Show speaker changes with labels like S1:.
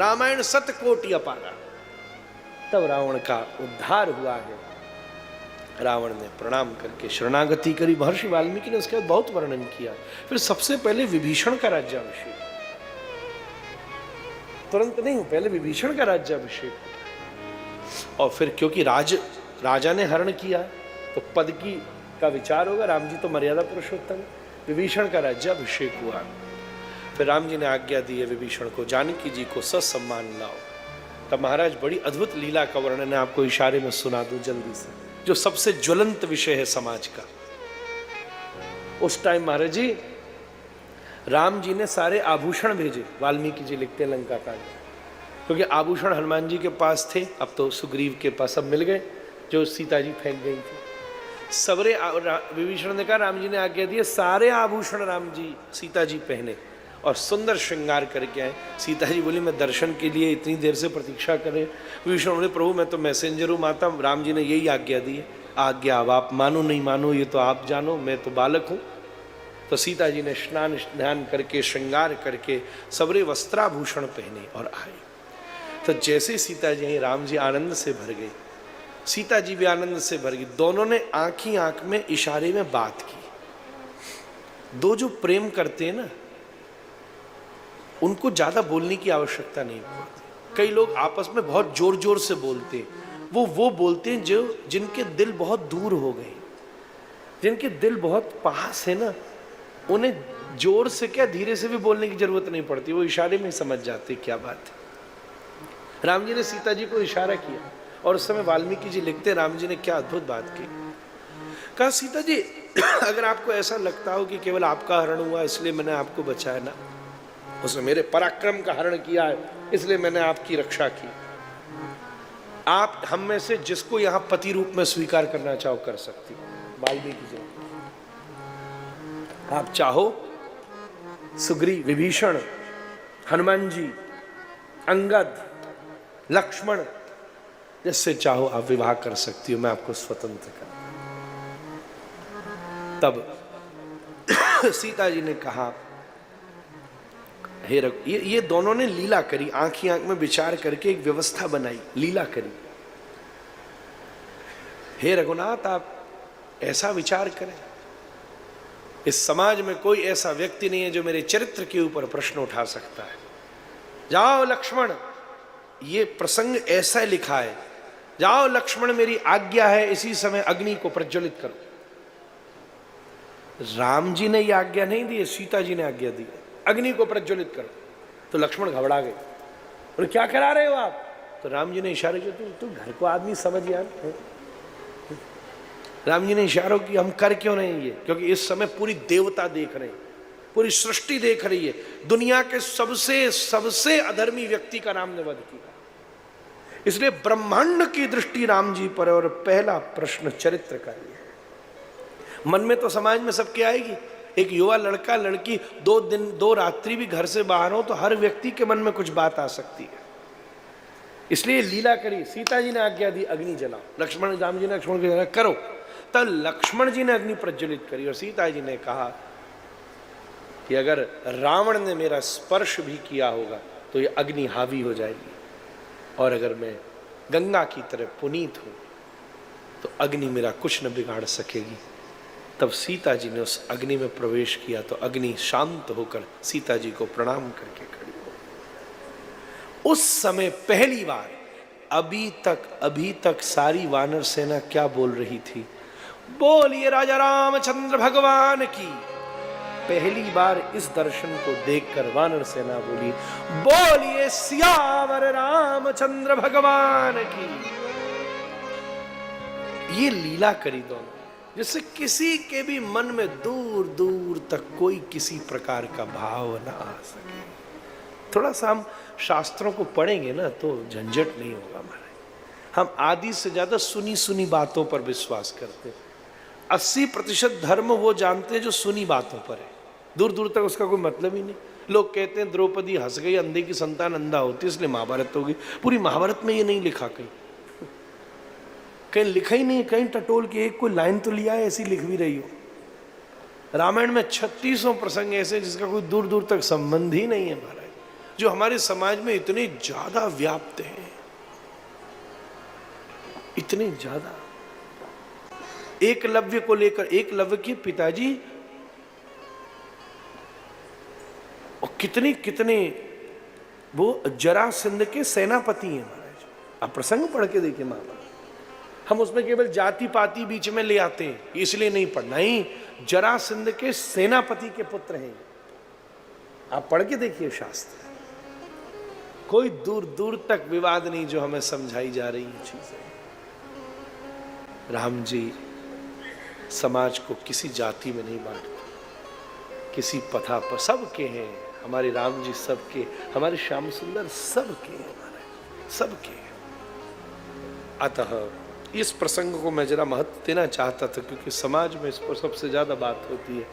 S1: रामायण सतकोटि अपारा। तब रावण का उद्धार हुआ है। रावण ने प्रणाम करके शरणागति करी। महर्षि वाल्मीकि ने उसके बाद बहुत वर्णन किया। फिर सबसे पहले विभीषण का राज्याभिषेक, तुरंत नहीं, पहले विभीषण का राज्याभिषेक, और फिर क्योंकि राजा ने हरण किया तो पद का विचार होगा। राम जी तो मर्यादा पुरुषोत्तम, विभीषण का राज्याभिषेक हुआ। फिर राम जी ने आज्ञा दी है विभीषण को, जानकी जी को ससम्मान लाओ। तब महाराज बड़ी अद्भुत लीला का वर्णन है, आपको इशारे में सुना दूं जल्दी से, जो सबसे ज्वलंत विषय है समाज का। उस टाइम महाराज जी, राम जी ने सारे आभूषण भेजे। वाल्मीकि जी लिखते हैं लंका कांड, क्योंकि आभूषण हनुमान जी के पास थे, अब तो सुग्रीव के पास सब मिल गए, जो सीता जी फेंक गई थी। सबरे विभीषण ने कहा, राम जी ने आज्ञा दी, सारे आभूषण राम जी सीता जी पहने और सुंदर श्रृंगार करके आए। सीता जी बोली, मैं दर्शन के लिए इतनी देर से प्रतीक्षा करें। विभीषण बोले, प्रभु मैं तो मैसेंजर हूँ माता, राम जी ने यही आज्ञा दी है, आज्ञा अब आप मानो नहीं मानो ये तो आप जानो, मैं तो बालक हूँ। तो सीता जी ने स्नान ध्यान करके श्रृंगार करके सबरे वस्त्राभूषण पहने और आए। तो जैसे सीता जी राम जी आनंद से भर गए, सीता जी भी आनंद से भर गई। दोनों ने आंख ही आंख में इशारे में बात की। दो जो प्रेम करते हैं ना, उनको ज्यादा बोलने की आवश्यकता नहीं पड़ती। कई लोग आपस में बहुत जोर जोर से बोलते हैं, वो बोलते हैं जो जिनके दिल बहुत दूर हो गए, जिनके दिल बहुत पास है ना, उन्हें जोर से क्या धीरे से भी बोलने की जरूरत नहीं पड़ती, वो इशारे में समझ जाते क्या बात है। राम जी ने सीता जी को इशारा किया और उस समय वाल्मीकि जी लिखते, राम जी ने क्या अद्भुत बात की। कहा, सीता जी अगर आपको ऐसा लगता हो कि केवल आपका हरण हुआ इसलिए मैंने आपको बचाया ना, उसने मेरे पराक्रम का हरण किया है इसलिए मैंने आपकी रक्षा की। आप हम में से जिसको यहां पति रूप में स्वीकार करना चाहो कर सकती। वाल्मीकि जी, आप चाहो सुग्रीव, विभीषण, हनुमान जी, अंगद, लक्ष्मण, जिससे चाहो आप विवाह कर सकती हो, मैं आपको स्वतंत्र कर। तब सीता जी ने कहा, हे रघु, ये दोनों ने लीला करी, आंख ही आंख में विचार करके एक व्यवस्था बनाई, लीला करी। हे रघुनाथ, आप ऐसा विचार करें, इस समाज में कोई ऐसा व्यक्ति नहीं है जो मेरे चरित्र के ऊपर प्रश्न उठा सकता है। जाओ लक्ष्मण, ये प्रसंग ऐसा लिखा है, जाओ लक्ष्मण मेरी आज्ञा है, इसी समय अग्नि को प्रज्वलित करो। राम जी ने यह आज्ञा नहीं दी, सीता जी ने आज्ञा दी, अग्नि को प्रज्वलित करो। तो लक्ष्मण घबरा गए, और क्या करा रहे हो आप? तो राम जी ने इशारे किया, तू घर को आदमी समझ यार। राम जी ने इशारों की, हम कर क्यों नहीं ये? क्योंकि इस समय पूरी देवता देख रहे हैं, पूरी सृष्टि देख रही है, दुनिया के सबसे अधर्मी व्यक्ति का राम ने वध किया, इसलिए ब्रह्मांड की दृष्टि राम जी पर। और पहला प्रश्न चरित्र का ही है। मन में तो समाज में सबके आएगी, एक युवा लड़का लड़की 2 दिन 2 रात्रि भी घर से बाहर हो तो हर व्यक्ति के मन में कुछ बात आ सकती है। इसलिए लीला करी, सीता जी ने आज्ञा दी अग्नि जलाओ, लक्ष्मण राम जी ने लक्ष्मण को करो, तब लक्ष्मण जी ने अग्नि प्रज्वलित करी। और सीता जी ने कहा कि अगर रावण ने मेरा स्पर्श भी किया होगा तो ये अग्नि हावी हो जाएगी, और अगर मैं गंगा की तरह पुनीत हूं तो अग्नि मेरा कुछ न बिगाड़ सकेगी। तब सीता जी ने उस अग्नि में प्रवेश किया तो अग्नि शांत होकर सीता जी को प्रणाम करके खड़ी हो। उस समय पहली बार, अभी तक सारी वानर सेना क्या बोल रही थी? बोलिए राजा रामचंद्र भगवान की। पहली बार इस दर्शन को देखकर वानर सेना बोली, बोलिए सियावर रामचंद्र भगवान की। ये लीला करी दोनों, जिससे किसी के भी मन में दूर दूर तक कोई किसी प्रकार का भाव ना आ सके। थोड़ा सा हम शास्त्रों को पढ़ेंगे ना तो झंझट नहीं होगा हमारा। हम आदि से ज्यादा सुनी सुनी बातों पर विश्वास करते हैं। 80% धर्म वो जानते हैं जो सुनी बातों पर है, दूर दूर तक उसका कोई मतलब ही नहीं। लोग कहते हैं द्रौपदी हंस गई, अंधे की संतान अंधा होती है इसलिए महाभारत हो गई। पूरी महाभारत में ये नहीं लिखा, कहीं लिखा ही नहीं, कहीं टटोल के एक कोई लाइन तो लिया है, ऐसी लिख भी रही हो। रामायण में 3600 प्रसंग ऐसे जिसका कोई दूर दूर तक संबंध ही नहीं है महाराज, जो हमारे समाज में इतने ज्यादा व्याप्त हैं, इतने ज्यादा। एकलव्य को लेकर, एकलव्य के पिताजी और कितने कितने वो जरासंध के सेनापति हैं महाराज। आप प्रसंग पढ़ के देखिए महाभारत। हम उसमें केवल जाति पाति बीच में ले आते हैं, इसलिए नहीं पढ़ना ही। जरासंध के सेनापति के पुत्र हैं। आप पढ़ के देखिए शास्त्र, कोई दूर दूर तक विवाद नहीं जो हमें समझाई जा रही है चीजें। राम जी समाज को किसी जाति में नहीं बांटते, किसी पथा पर सबके हैं। हमारे राम जी सबके, हमारे श्याम सुंदर सबके हैं, हमारे सबके हैं। अतः इस प्रसंग को मैं जरा महत्व देना चाहता था, क्योंकि समाज में इस पर सबसे ज्यादा बात होती है।